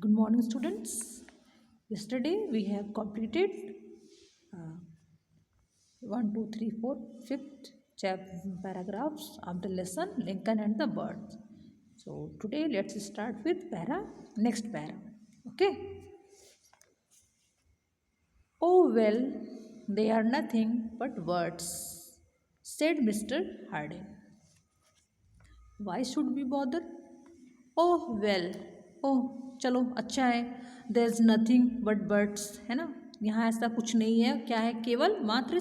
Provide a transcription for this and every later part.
Good morning, students. Yesterday we have completed uh, 1, 2, 3, 4, 5th paragraphs of the lesson Lincoln and the birds. So today let's start with next para. Okay. Oh well, they are nothing but words, said Mr. Harding. Why should we bother? Oh well ओह चलो अच्छा है there is nothing but birds है ना। यहाँ ऐसा कुछ नहीं है, क्या है, केवल मात्र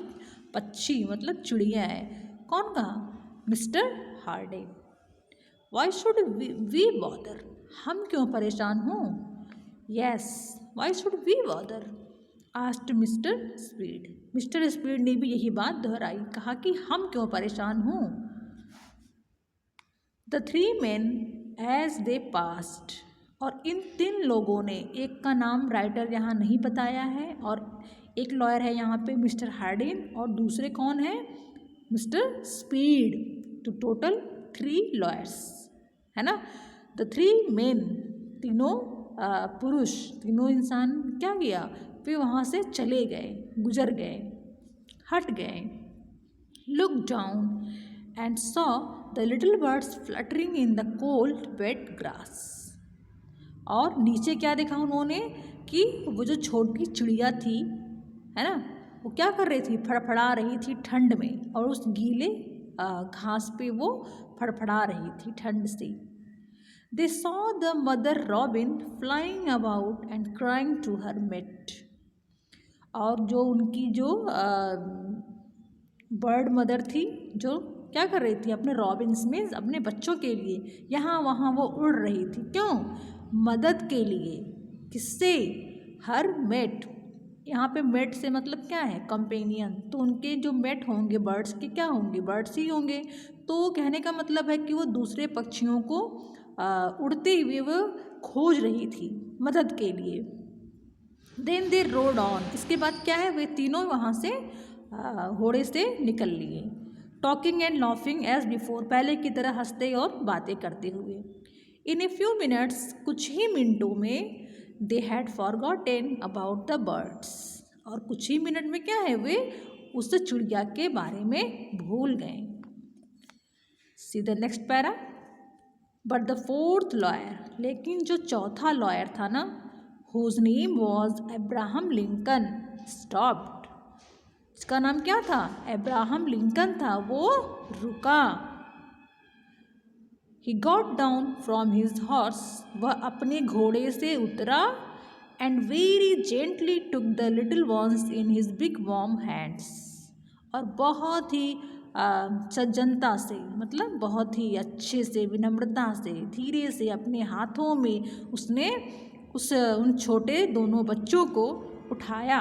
पक्षी मतलब चिड़िया है। कौन कहा? Mister Hardy. Why should we bother, हम क्यों परेशान हों? Yes, why should we bother asked mister speed. Mister speed ने भी यही बात दोहराई, कहा कि हम क्यों परेशान हों। The three man as they passed, और इन 3 लोगों ने, एक का नाम राइटर यहाँ नहीं बताया है और एक लॉयर है यहाँ पे मिस्टर हार्डिन और दूसरे कौन है? Mister speed. तो टोटल 3 लॉयर्स है ना। द 3 मेन, तीनों पुरुष, तीनों इंसान क्या किया? वे वहाँ से चले गए, गुजर गए, हट गए। Look down and saw the little birds fluttering in the cold wet grass. और नीचे क्या देखा उन्होंने कि वो जो छोटी चिड़िया थी है ना, वो क्या कर रही थी? फड़फड़ा रही थी ठंड में, और उस गीले घास पे वो फड़फड़ा रही थी ठंड से। They saw the mother robin flying about and crying to her mate. और जो उनकी जो बर्ड मदर थी, जो क्या कर रही थी? अपने रॉबिन्स में अपने बच्चों के लिए यहाँ वहाँ वो उड़ रही थी। क्यों? मदद के लिए। किससे? हर मेट। यहाँ पे मेट से मतलब क्या है? कंपेनियन। तो उनके जो मेट होंगे बर्ड्स के, क्या होंगे? बर्ड्स ही होंगे। तो कहने का मतलब है कि वो दूसरे पक्षियों को उड़ते हुए वो खोज रही थी मदद के लिए। देन दे रोड ऑन, इसके बाद क्या है? वे तीनों वहाँ से घोड़े से निकल लिए। Talking and laughing as before, पहले की तरह हंसते और बातें करते हुए। इन ए फ्यू मिनट्स, कुछ ही मिनटों में, they had forgotten about the birds, और कुछ ही मिनट में क्या है? वे उस चिड़िया के बारे में भूल गए। See the next para. But the fourth lawyer, लेकिन जो चौथा लॉयर था ना, whose name was Abraham Lincoln, stopped. इसका नाम क्या था? अब्राहम लिंकन था। वो रुका। He got down from his horse, वह अपने घोड़े से उतरा। And very gently took the little ones in his big warm hands, और बहुत ही सज्जनता से, मतलब बहुत ही अच्छे से, विनम्रता से, धीरे से अपने हाथों में उसने उन छोटे दोनों बच्चों को उठाया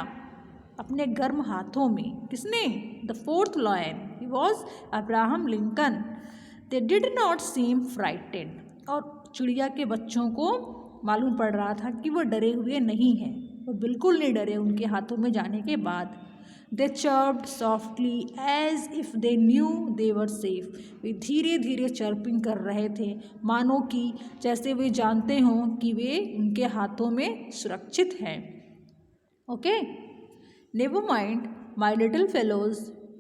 अपने गर्म हाथों में। किसने? The fourth lawyer, he was Abraham Lincoln. They did not seem frightened, और चिड़िया के बच्चों को मालूम पड़ रहा था कि वो डरे हुए नहीं हैं, वो बिल्कुल नहीं डरे उनके हाथों में जाने के बाद। They chirped softly as if they knew they were safe, वे धीरे धीरे चर्पिंग कर रहे थे, मानो कि जैसे वे जानते हों कि वे उनके हाथों में सुरक्षित हैं। Okay, never mind my little fellows,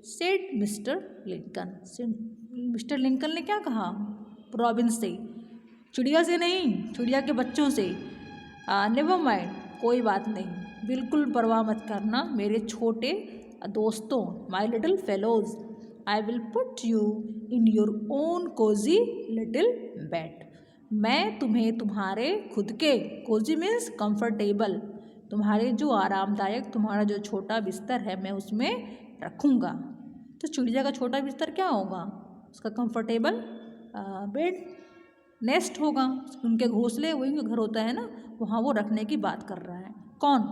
said mister Lincoln. Mister Lincoln ने क्या कहा? रॉबिन से, चिड़िया से नहीं, चिड़िया के बच्चों से। नेवर माइंड, कोई बात नहीं, बिल्कुल परवाह मत करना मेरे छोटे दोस्तों, my little fellows, I will put you in your own cosy little bed. मैं तुम्हें तुम्हारे खुद के, कोजी मीन्स कंफर्टेबल, तुम्हारे जो आरामदायक, तुम्हारा जो छोटा बिस्तर है, मैं उसमें रखूँगा। तो चिड़िया का छोटा बिस्तर क्या होगा? उसका कंफर्टेबल बेड, नेस्ट होगा, उनके घोंसले, वही घर होता है ना, वहाँ वो रखने की बात कर रहा है। कौन?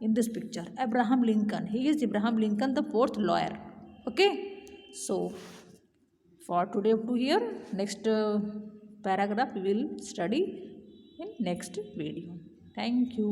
In this picture Abraham Lincoln, he is Abraham Lincoln the fourth lawyer. Okay, so for today up to here, next paragraph we will study in next video. Thank you.